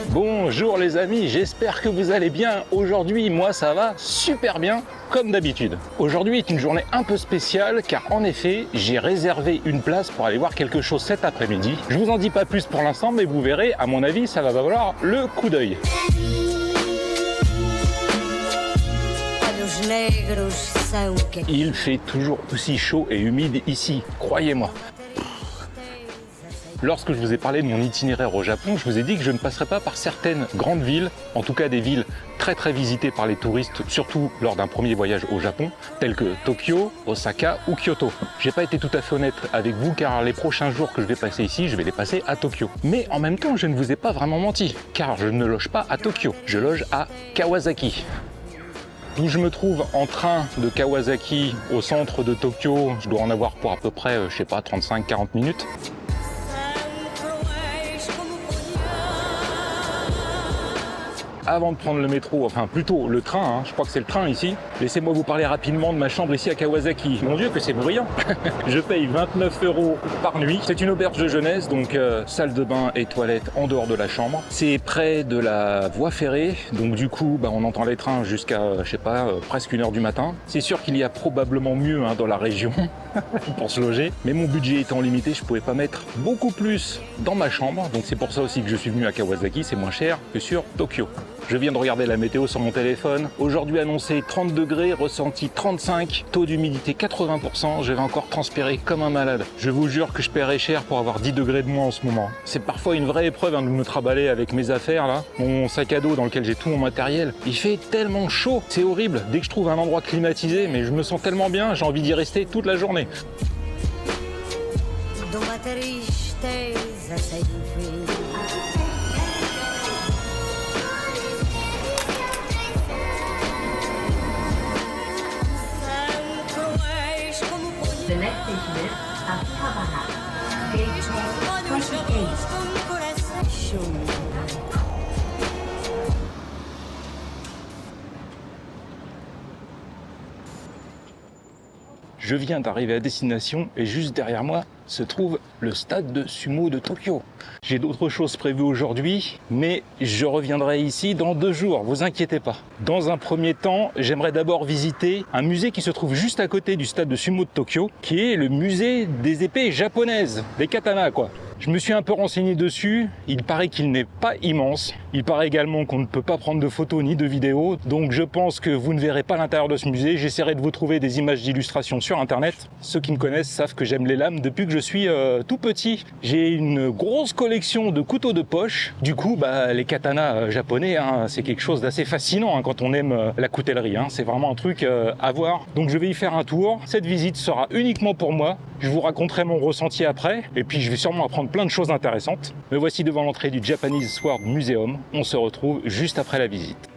Bonjour les amis, j'espère que vous allez bien. Aujourd'hui, moi ça va super bien, comme d'habitude. Aujourd'hui est une journée un peu spéciale car en effet, j'ai réservé une place pour aller voir quelque chose cet après-midi. Je vous en dis pas plus pour l'instant, mais vous verrez, à mon avis, ça va valoir le coup d'œil. Il fait toujours aussi chaud et humide ici, croyez-moi. Lorsque je vous ai parlé de mon itinéraire au Japon, je vous ai dit que je ne passerais pas par certaines grandes villes, en tout cas des villes très visitées par les touristes, surtout lors d'un premier voyage au Japon, telles que Tokyo, Osaka ou Kyoto. J'ai pas été tout à fait honnête avec vous car les prochains jours que je vais passer ici, je vais les passer à Tokyo. Mais en même temps, je ne vous ai pas vraiment menti, car je ne loge pas à Tokyo, je loge à Kawasaki. D'où je me trouve en train de Kawasaki au centre de Tokyo, je dois en avoir pour à peu près, je sais pas, 35-40 minutes. Avant de prendre le métro, enfin plutôt le train, je crois que c'est le train ici, laissez-moi vous parler rapidement de ma chambre ici à Kawasaki. Mon Dieu que c'est bruyant. Je paye 29 € par nuit. C'est une auberge de jeunesse, donc salle de bain et toilette en dehors de la chambre. C'est près de la voie ferrée, donc du coup on entend les trains jusqu'à, je sais pas, presque 1h du matin. C'est sûr qu'il y a probablement mieux dans la région pour se loger, mais mon budget étant limité, je pouvais pas mettre beaucoup plus dans ma chambre, donc c'est pour ça aussi que je suis venu à Kawasaki, c'est moins cher que sur Tokyo. Je viens de regarder la météo sur mon téléphone. Aujourd'hui annoncé 30 degrés, ressenti 35, taux d'humidité 80%. Je vais encore transpirer comme un malade. Je vous jure que je paierai cher pour avoir 10 degrés de moins en ce moment. C'est parfois une vraie épreuve de me trimballer avec mes affaires là. Mon sac à dos dans lequel j'ai tout mon matériel. Il fait tellement chaud, c'est horrible. Dès que je trouve un endroit climatisé, mais je me sens tellement bien, j'ai envie d'y rester toute la journée. The next station is Akihabara. Gate 28. Je viens d'arriver à destination et juste derrière moi se trouve le stade de sumo de Tokyo. J'ai d'autres choses prévues aujourd'hui, mais je reviendrai ici dans 2 jours, vous inquiétez pas. Dans un premier temps, j'aimerais d'abord visiter un musée qui se trouve juste à côté du stade de sumo de Tokyo, qui est le musée des épées japonaises, des katanas quoi. Je me suis un peu renseigné dessus, il paraît qu'il n'est pas immense. Il paraît également qu'on ne peut pas prendre de photos ni de vidéos, donc je pense que vous ne verrez pas l'intérieur de ce musée. J'essaierai de vous trouver des images d'illustration sur internet. Ceux qui me connaissent savent que j'aime les lames depuis que je suis tout petit. J'ai une grosse collection de couteaux de poche. Du coup, les katanas japonais, c'est quelque chose d'assez fascinant quand on aime la coutellerie. C'est vraiment un truc à voir. Donc je vais y faire un tour. Cette visite sera uniquement pour moi. Je vous raconterai mon ressenti après, et puis je vais sûrement apprendre plein de choses intéressantes. Me voici devant l'entrée du Japanese Sword Museum. On se retrouve juste après la visite.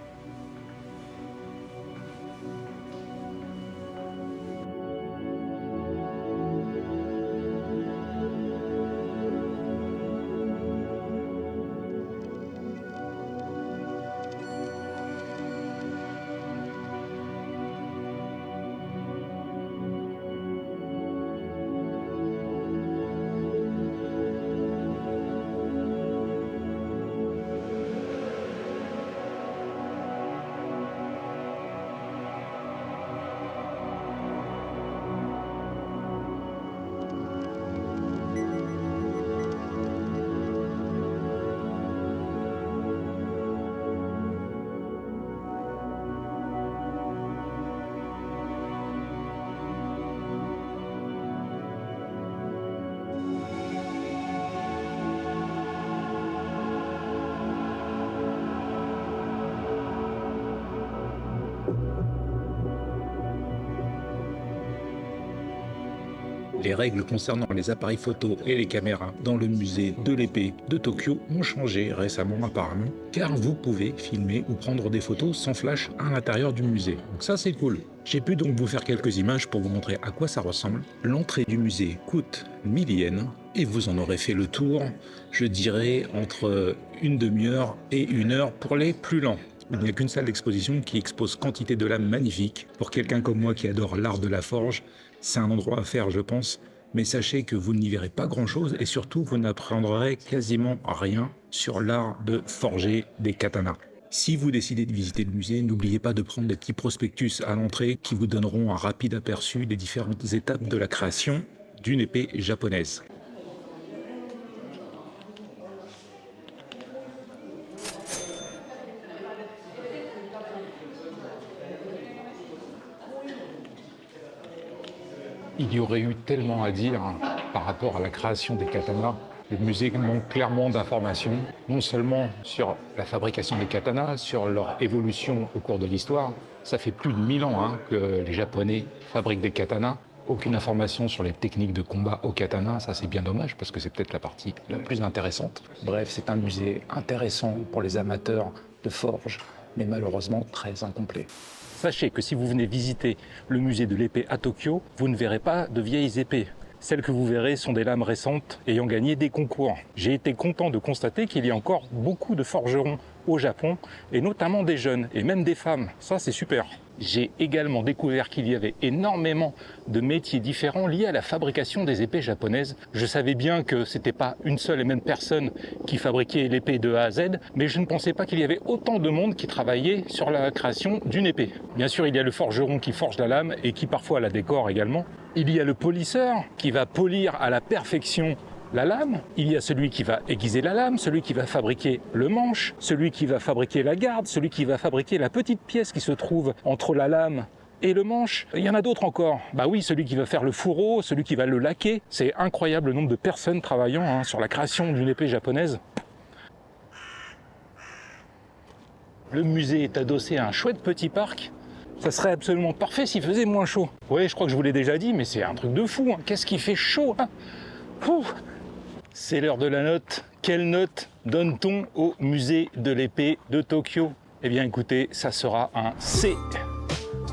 Les règles concernant les appareils photo et les caméras dans le musée de l'épée de Tokyo ont changé récemment apparemment, car vous pouvez filmer ou prendre des photos sans flash à l'intérieur du musée. Donc ça c'est cool. J'ai pu donc vous faire quelques images pour vous montrer à quoi ça ressemble. L'entrée du musée coûte 1000 yens et vous en aurez fait le tour, je dirais, entre une demi-heure et 1 heure pour les plus lents. Il n'y a qu'une salle d'exposition qui expose quantité de lames magnifiques. Pour quelqu'un comme moi qui adore l'art de la forge, c'est un endroit à faire, je pense. Mais sachez que vous n'y verrez pas grand-chose et surtout, vous n'apprendrez quasiment rien sur l'art de forger des katanas. Si vous décidez de visiter le musée, n'oubliez pas de prendre des petits prospectus à l'entrée qui vous donneront un rapide aperçu des différentes étapes de la création d'une épée japonaise. Il y aurait eu tellement à dire par rapport à la création des katanas. Le musée manque clairement d'informations, non seulement sur la fabrication des katanas, sur leur évolution au cours de l'histoire. Ça fait plus de 1000 ans que les Japonais fabriquent des katanas. Aucune information sur les techniques de combat au katana, ça c'est bien dommage parce que c'est peut-être la partie la plus intéressante. Bref, c'est un musée intéressant pour les amateurs de forge, mais malheureusement très incomplet. Sachez que si vous venez visiter le musée de l'épée à Tokyo, vous ne verrez pas de vieilles épées. Celles que vous verrez sont des lames récentes ayant gagné des concours. J'ai été content de constater qu'il y a encore beaucoup de forgerons au Japon, et notamment des jeunes, et même des femmes. Ça, c'est super. J'ai également découvert qu'il y avait énormément de métiers différents liés à la fabrication des épées japonaises. Je savais bien que c'était pas une seule et même personne qui fabriquait l'épée de A à Z, mais je ne pensais pas qu'il y avait autant de monde qui travaillait sur la création d'une épée. Bien sûr, il y a le forgeron qui forge la lame et qui parfois la décore également. Il y a le polisseur qui va polir à la perfection la lame, il y a celui qui va aiguiser la lame, celui qui va fabriquer le manche, celui qui va fabriquer la garde, celui qui va fabriquer la petite pièce qui se trouve entre la lame et le manche. Il y en a d'autres encore. Bah oui, celui qui va faire le fourreau, celui qui va le laquer. C'est incroyable le nombre de personnes travaillant sur la création d'une épée japonaise. Le musée est adossé à un chouette petit parc. Ça serait absolument parfait s'il faisait moins chaud. Oui, je crois que je vous l'ai déjà dit, mais c'est un truc de fou. Qu'est-ce qui fait chaud C'est l'heure de la note. Quelle note donne-t-on au musée de l'épée de Tokyo? Eh bien écoutez, ça sera un C.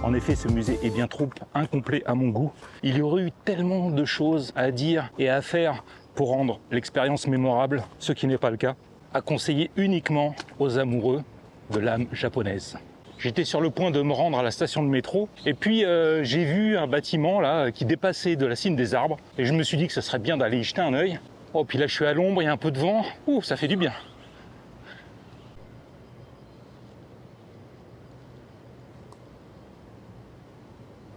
En effet, ce musée est bien trop incomplet à mon goût. Il y aurait eu tellement de choses à dire et à faire pour rendre l'expérience mémorable, ce qui n'est pas le cas, à conseiller uniquement aux amoureux de l'âme japonaise. J'étais sur le point de me rendre à la station de métro et puis j'ai vu un bâtiment là qui dépassait de la cime des arbres et je me suis dit que ce serait bien d'aller y jeter un œil. Oh, puis là je suis à l'ombre, il y a un peu de vent, ça fait du bien.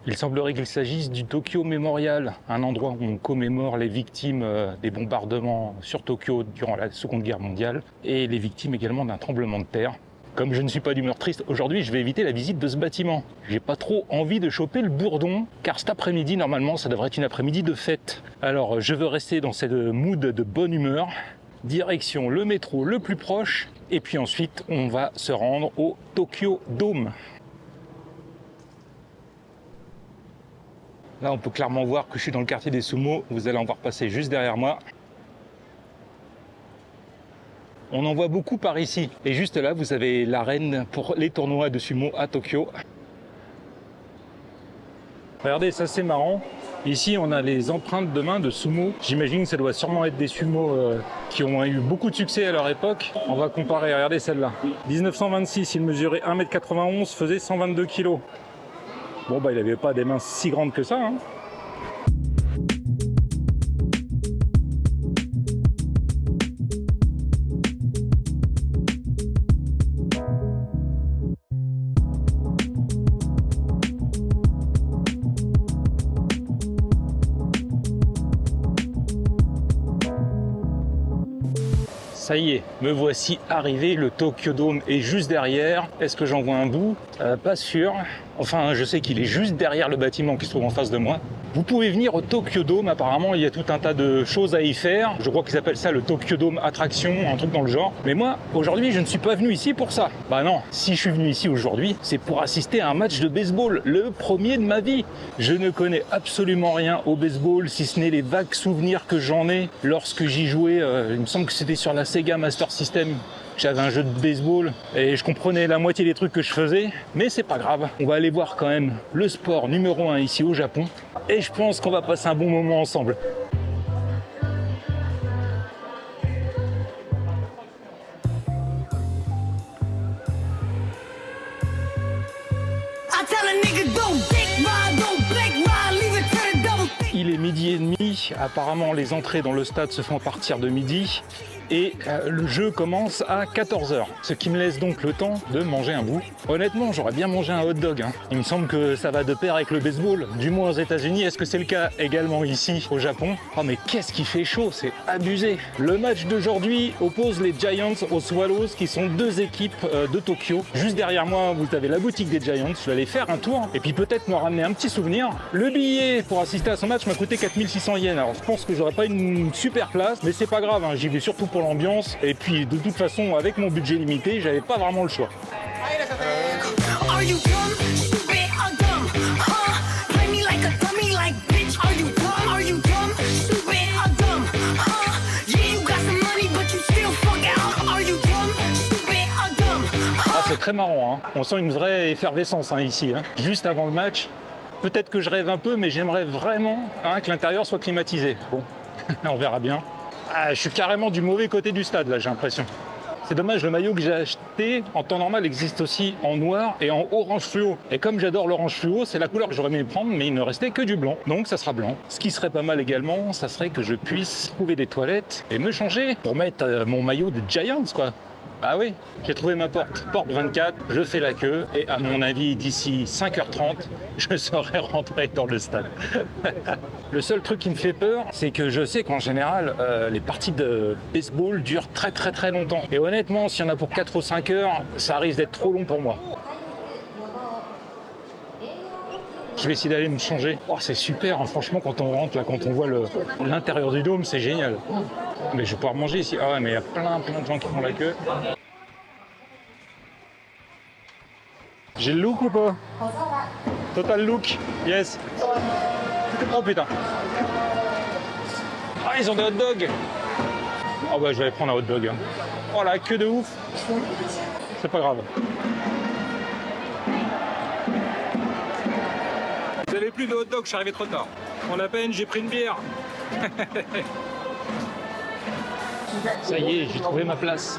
Il semblerait qu'il s'agisse du Tokyo Memorial, un endroit où on commémore les victimes des bombardements sur Tokyo durant la Seconde Guerre mondiale et les victimes également d'un tremblement de terre. Comme je ne suis pas d'humeur triste aujourd'hui, je vais éviter la visite de ce bâtiment. J'ai pas trop envie de choper le bourdon, car cet après-midi, normalement, ça devrait être une après-midi de fête. Alors, je veux rester dans cette mood de bonne humeur. Direction le métro le plus proche, et puis ensuite, on va se rendre au Tokyo Dome. Là, on peut clairement voir que je suis dans le quartier des sumo. Vous allez en voir passer juste derrière moi. On en voit beaucoup par ici. Et juste là, vous avez l'arène pour les tournois de sumo à Tokyo. Regardez, ça c'est marrant. Ici, on a les empreintes de main de sumo. J'imagine que ça doit sûrement être des sumos qui ont eu beaucoup de succès à leur époque. On va comparer, regardez celle-là. 1926, il mesurait 1,91 m, faisait 122 kg. Bon, bah il n'avait pas des mains si grandes que ça, Ça y est, me voici arrivé, le Tokyo Dome est juste derrière. Est-ce que j'en vois un bout? Pas sûr. Enfin, je sais qu'il est juste derrière le bâtiment qui se trouve en face de moi. Vous pouvez venir au Tokyo Dome, apparemment il y a tout un tas de choses à y faire. Je crois qu'ils appellent ça le Tokyo Dome Attraction, un truc dans le genre. Mais moi, aujourd'hui, je ne suis pas venu ici pour ça. Bah non, si je suis venu ici aujourd'hui, c'est pour assister à un match de baseball, le premier de ma vie. Je ne connais absolument rien au baseball, si ce n'est les vagues souvenirs que j'en ai lorsque j'y jouais. Il me semble que c'était sur la Sega Master System. J'avais un jeu de baseball et je comprenais la moitié des trucs que je faisais, mais c'est pas grave. On va aller voir quand même le sport numéro 1 ici au Japon et je pense qu'on va passer un bon moment ensemble. Il est midi et demi, apparemment les entrées dans le stade se font à partir de midi et le jeu commence à 14h, ce qui me laisse donc le temps de manger un bout. Honnêtement, j'aurais bien mangé un hot dog, hein. Il me semble que ça va de pair avec le baseball, du moins aux États-Unis. Est-ce que c'est le cas également ici au Japon? Oh mais qu'est-ce qui fait chaud, c'est abusé. Le match d'aujourd'hui oppose les Giants aux Swallows, qui sont deux équipes de Tokyo. Juste derrière moi, vous avez la boutique des Giants. Je vais aller faire un tour et puis peut-être me ramener un petit souvenir. Le billet pour assister à ce match m'a coûté 4600 yens. Alors je pense que j'aurais pas une super place, mais c'est pas grave, hein. J'y vais surtout pour l'ambiance. Et puis de toute façon, avec mon budget limité, j'avais pas vraiment le choix. Ah, c'est très marrant, hein. On sent une vraie effervescence, hein, ici, hein. Juste avant le match. Peut-être que je rêve un peu, mais j'aimerais vraiment, hein, que l'intérieur soit climatisé. Bon, on verra bien. Ah, je suis carrément du mauvais côté du stade, là, j'ai l'impression. C'est dommage, le maillot que j'ai acheté, en temps normal, existe aussi en noir et en orange fluo. Et comme j'adore l'orange fluo, c'est la couleur que j'aurais aimé prendre, mais il ne restait que du blanc. Donc ça sera blanc. Ce qui serait pas mal également, ça serait que je puisse trouver des toilettes et me changer pour mettre mon maillot de Giants, quoi. Ah oui, j'ai trouvé ma porte 24, je fais la queue et à mon avis d'ici 5h30, je serai rentré dans le stade. Le seul truc qui me fait peur, c'est que je sais qu'en général, les parties de baseball durent très longtemps. Et honnêtement, s'il y en a pour 4 ou 5 heures, ça risque d'être trop long pour moi. Je vais essayer d'aller me changer. Oh, c'est super, hein, franchement, quand on rentre, là, quand on voit l'intérieur du dôme, c'est génial. Mais je vais pouvoir manger ici. Ah ouais, mais il y a plein de gens qui font la queue. J'ai le look ou pas? Total look, yes. Oh putain. Ah, ils ont des hot dogs. Oh bah je vais aller prendre un hot dog. Oh la queue de ouf. C'est pas grave. Vous avez plus de hot dog, je suis arrivé trop tard. En la peine, j'ai pris une bière. Ça y est, j'ai trouvé ma place.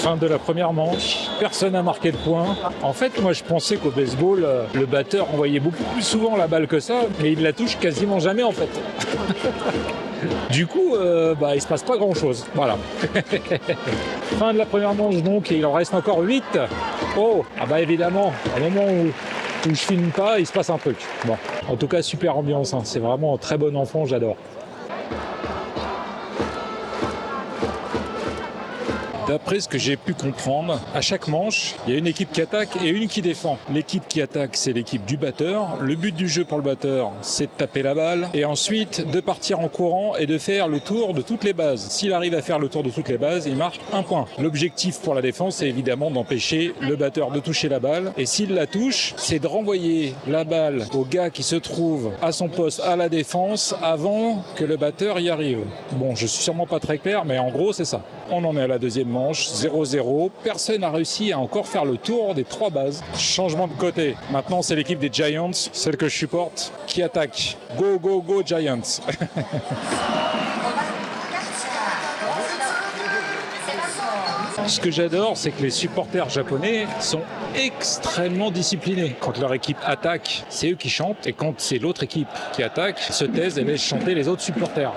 Fin de la première manche, personne n'a marqué de point. En fait, moi je pensais qu'au baseball, le batteur envoyait beaucoup plus souvent la balle que ça, mais il la touche quasiment jamais en fait. Du coup, il se passe pas grand chose. Voilà. Fin de la première manche donc, et il en reste encore 8. Oh, évidemment, au moment où je filme pas, il se passe un truc. Bon, en tout cas, super ambiance, hein. C'est vraiment un très bon enfant, j'adore. D'après ce que j'ai pu comprendre, à chaque manche, il y a une équipe qui attaque et une qui défend. L'équipe qui attaque, c'est l'équipe du batteur. Le but du jeu pour le batteur, c'est de taper la balle et ensuite de partir en courant et de faire le tour de toutes les bases. S'il arrive à faire le tour de toutes les bases, il marque un point. L'objectif pour la défense, c'est évidemment d'empêcher le batteur de toucher la balle. Et s'il la touche, c'est de renvoyer la balle au gars qui se trouve à son poste à la défense avant que le batteur y arrive. Bon, je suis sûrement pas très clair, mais en gros, c'est ça. On en est à la deuxième manche, 0-0. Personne n'a réussi à encore faire le tour des 3 bases. Changement de côté. Maintenant, c'est l'équipe des Giants, celle que je supporte, qui attaque. Go, go, go, Giants. Ce que j'adore, c'est que les supporters japonais sont extrêmement disciplinés. Quand leur équipe attaque, c'est eux qui chantent. Et quand c'est l'autre équipe qui attaque, se taisent et laissent chanter les autres supporters.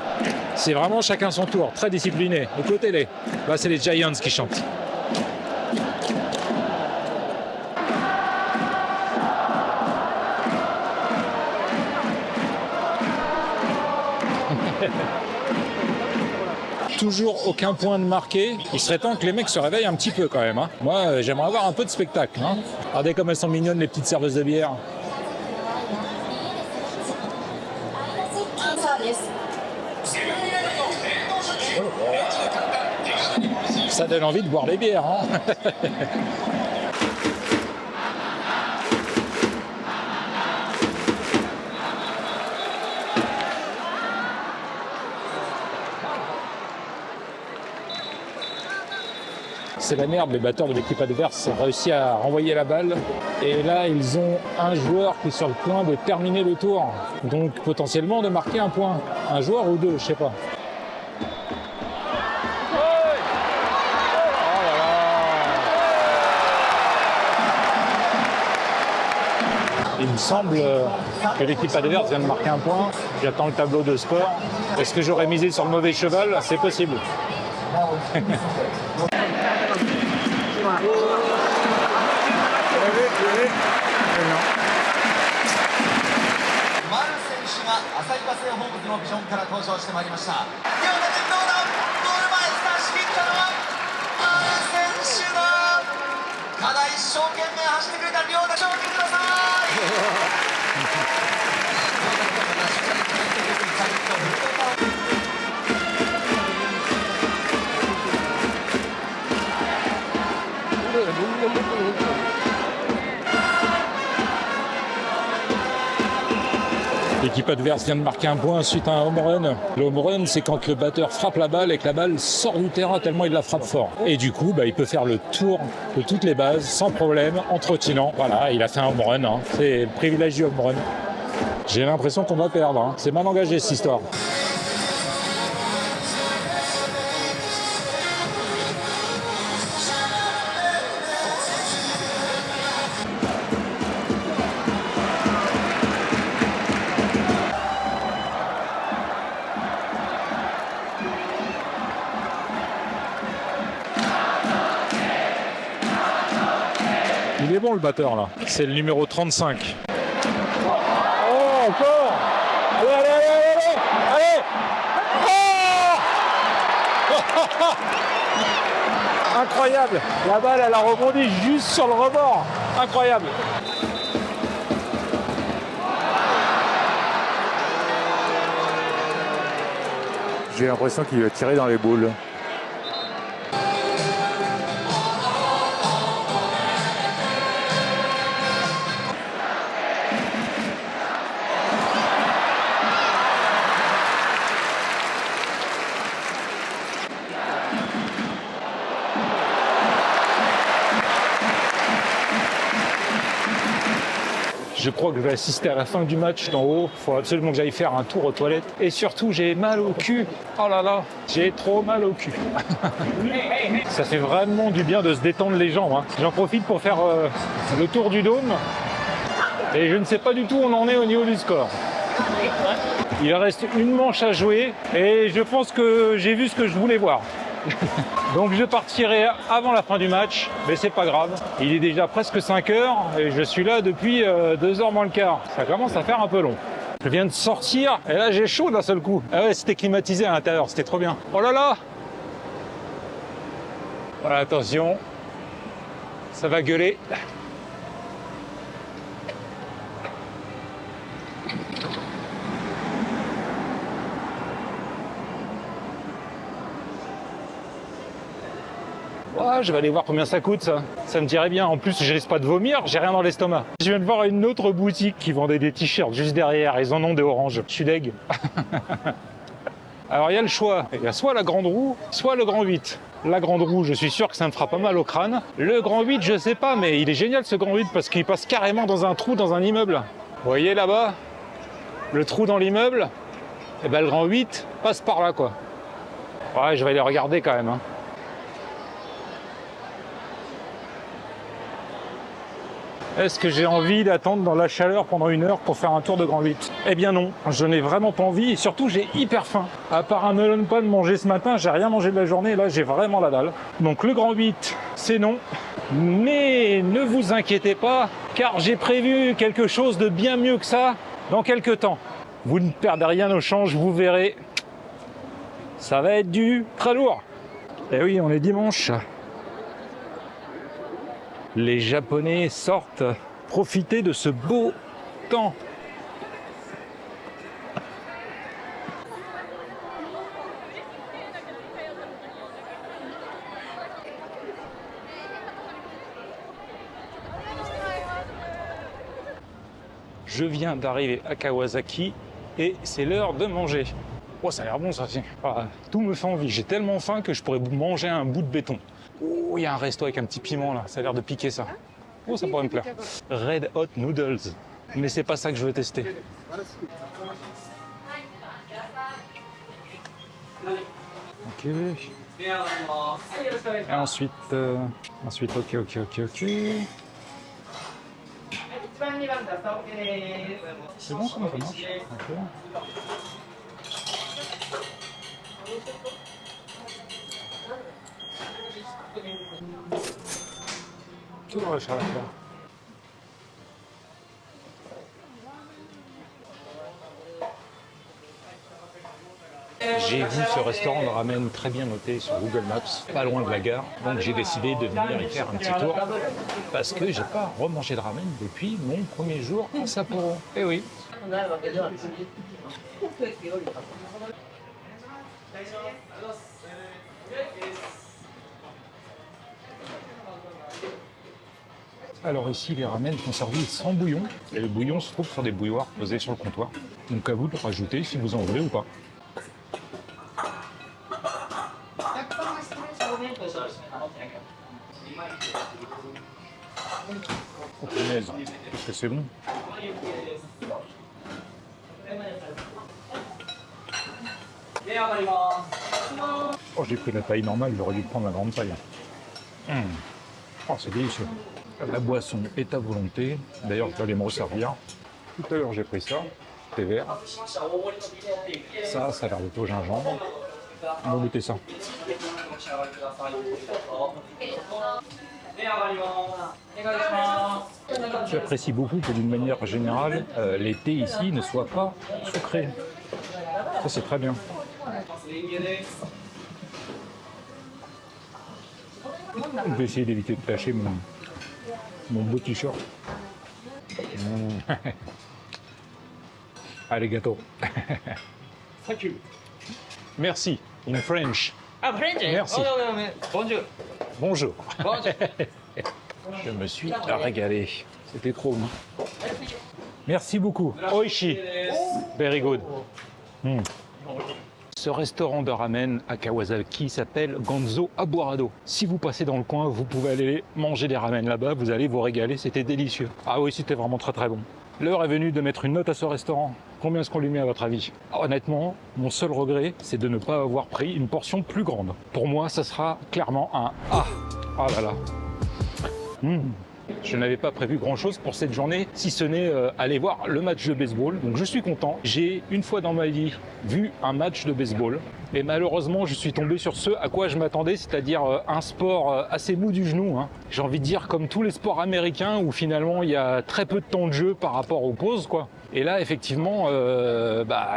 C'est vraiment chacun son tour, très discipliné. Écoutez-les. Là, c'est les Giants qui chantent. Toujours aucun point de marqué. Il serait temps que les mecs se réveillent un petit peu quand même. Hein. Moi, j'aimerais avoir un peu de spectacle. Hein. Regardez comme elles sont mignonnes, les petites serveuses de bière. Ça donne envie de boire les bières. Hein. C'est la merde, les batteurs de l'équipe adverse ont réussi à renvoyer la balle. Et là, ils ont un joueur qui est sur le point de terminer le tour. Donc potentiellement de marquer un point. Un joueur ou deux, je sais pas. Il me semble que l'équipe adverse vient de marquer un point. J'attends le tableau de score. Est-ce que j'aurais misé sur le mauvais cheval? C'est possible. L'équipe adverse vient de marquer un point suite à un home run. Le home run, c'est quand le batteur frappe la balle et que la balle sort du terrain tellement il la frappe fort. Et du coup, il peut faire le tour de toutes les bases sans problème, en trottinant. Voilà, il a fait un home run. Hein. C'est le privilège du home run. J'ai l'impression qu'on va perdre. Hein. C'est mal engagé cette histoire. Il est bon le batteur là, c'est le numéro 35. Oh encore. Allez, allez, allez, allez, allez. Oh incroyable. La balle elle a rebondi juste sur le rebord. Incroyable. J'ai l'impression qu'il va tirer dans les boules. Je crois que je vais assister à la fin du match d'en haut. Il faut absolument que j'aille faire un tour aux toilettes. Et surtout, j'ai mal au cul. Oh là là, j'ai trop mal au cul. Ça fait vraiment du bien de se détendre les jambes, hein. J'en profite pour faire le tour du dôme. Et je ne sais pas du tout où on en est au niveau du score. Il reste une manche à jouer et je pense que j'ai vu ce que je voulais voir. Donc je partirai avant la fin du match, mais c'est pas grave. Il est déjà presque 5 heures et je suis là depuis 2 heures moins le quart. Ça commence à faire un peu long. Je viens de sortir et là j'ai chaud d'un seul coup. Ah ouais, c'était climatisé à l'intérieur, c'était trop bien. Oh là là! Voilà, attention, ça va gueuler. Ah, je vais aller voir combien ça coûte, ça. Ça me dirait bien. En plus, je risque pas de vomir, j'ai rien dans l'estomac. Je viens de voir une autre boutique qui vendait des t-shirts juste derrière. Ils en ont des oranges. Je suis deg. Alors, il y a le choix. Il y a soit la grande roue, soit le grand 8. La grande roue, je suis sûr que ça me fera pas mal au crâne. Le grand 8, je sais pas, mais il est génial ce grand 8 parce qu'il passe carrément dans un trou dans un immeuble. Vous voyez là-bas, le trou dans l'immeuble, et ben le grand 8 passe par là, quoi. Ouais, je vais aller regarder quand même, hein. Est-ce que j'ai envie d'attendre dans la chaleur pendant 1 heure pour faire un tour de grand 8? Eh bien non, je n'ai vraiment pas envie et surtout j'ai hyper faim. À part un melon pan mangé ce matin, j'ai rien mangé de la journée et là j'ai vraiment la dalle. Donc le grand 8, c'est non. Mais ne vous inquiétez pas, car j'ai prévu quelque chose de bien mieux que ça dans quelques temps. Vous ne perdez rien au change, vous verrez. Ça va être du très lourd. Eh oui, on est dimanche. Les Japonais sortent profiter de ce beau temps. Je viens d'arriver à Kawasaki et c'est l'heure de manger. Oh, ça a l'air bon ça. Ah, tout me fait envie. J'ai tellement faim que je pourrais manger un bout de béton. Oh, il y a un resto avec un petit piment là, ça a l'air de piquer ça. Oh, ça pourrait me plaire. Red Hot Noodles. Mais c'est pas ça que je veux tester. Ok. Et ensuite, ok. C'est bon, comment ça marche? Okay. Tout dans la charlotte là. J'ai vu ce restaurant de ramen très bien noté sur Google Maps, pas loin de la gare, donc j'ai décidé de venir y faire un petit tour parce que j'ai pas remangé de ramen depuis mon premier jour à Sapporo. Eh oui. Alors ici, les ramen sont servis sans bouillon, et le bouillon se trouve sur des bouilloires posés sur le comptoir. Donc à vous de le rajouter si vous en voulez ou pas. Oh punaise, qu'est-ce que c'est bon. Oh, j'ai pris la taille normale, j'aurais dû prendre la grande taille. Oh, c'est délicieux. La boisson est à volonté. D'ailleurs, je vais aller me resservir. Tout à l'heure, j'ai pris ça, thé vert. Ça a l'air d'être au gingembre. On va goûter ça. J'apprécie beaucoup que d'une manière générale, les thés ici ne soient pas sucrés. Ça, c'est très bien. Je vais essayer d'éviter de tâcher mon beau t-shirt. Allez, gâteau. Merci, in French. Ah, French? Merci. Bonjour. Bonjour. Bonjour. Je me suis régalé. C'était trop bon. Merci beaucoup. Oishi. Very good. Ce restaurant de ramen à Kawasaki s'appelle Gonzo Aburado. Si vous passez dans le coin, vous pouvez aller manger des ramen là-bas, vous allez vous régaler, c'était délicieux. Ah oui, c'était vraiment très très bon. L'heure est venue de mettre une note à ce restaurant. Combien est-ce qu'on lui met à votre avis? Honnêtement, mon seul regret, c'est de ne pas avoir pris une portion plus grande. Pour moi, ça sera clairement un A. Ah là là. Je n'avais pas prévu grand-chose pour cette journée, si ce n'est aller voir le match de baseball. Donc je suis content. J'ai une fois dans ma vie vu un match de baseball. Et malheureusement, je suis tombé sur ce à quoi je m'attendais, c'est-à-dire un sport assez mou du genou. J'ai envie de dire comme tous les sports américains où finalement il y a très peu de temps de jeu par rapport aux pauses, quoi. Et là, effectivement,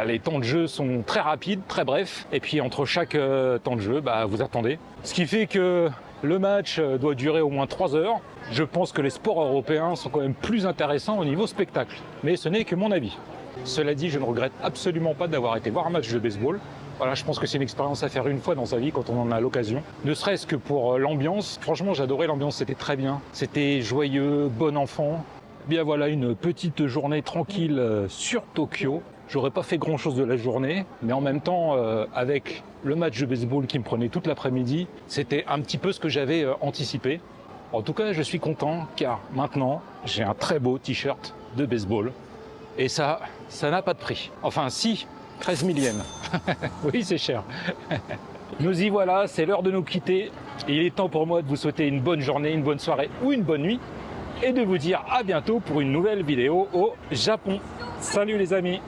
les temps de jeu sont très rapides, très brefs. Et puis entre chaque temps de jeu, vous attendez. Ce qui fait que le match doit durer au moins 3 heures. Je pense que les sports européens sont quand même plus intéressants au niveau spectacle. Mais ce n'est que mon avis. Cela dit, je ne regrette absolument pas d'avoir été voir un match de baseball. Voilà, je pense que c'est une expérience à faire une fois dans sa vie quand on en a l'occasion. Ne serait-ce que pour l'ambiance. Franchement, j'adorais l'ambiance, c'était très bien. C'était joyeux, bon enfant. Bien voilà, une petite journée tranquille sur Tokyo. J'aurais pas fait grand-chose de la journée, mais en même temps, avec le match de baseball qui me prenait toute l'après-midi, c'était un petit peu ce que j'avais anticipé. En tout cas, je suis content car maintenant, j'ai un très beau t-shirt de baseball. Et ça n'a pas de prix. Enfin, si, 13 000 yens. Oui, c'est cher. Nous y voilà, c'est l'heure de nous quitter. Et il est temps pour moi de vous souhaiter une bonne journée, une bonne soirée ou une bonne nuit. Et de vous dire à bientôt pour une nouvelle vidéo au Japon. Salut les amis!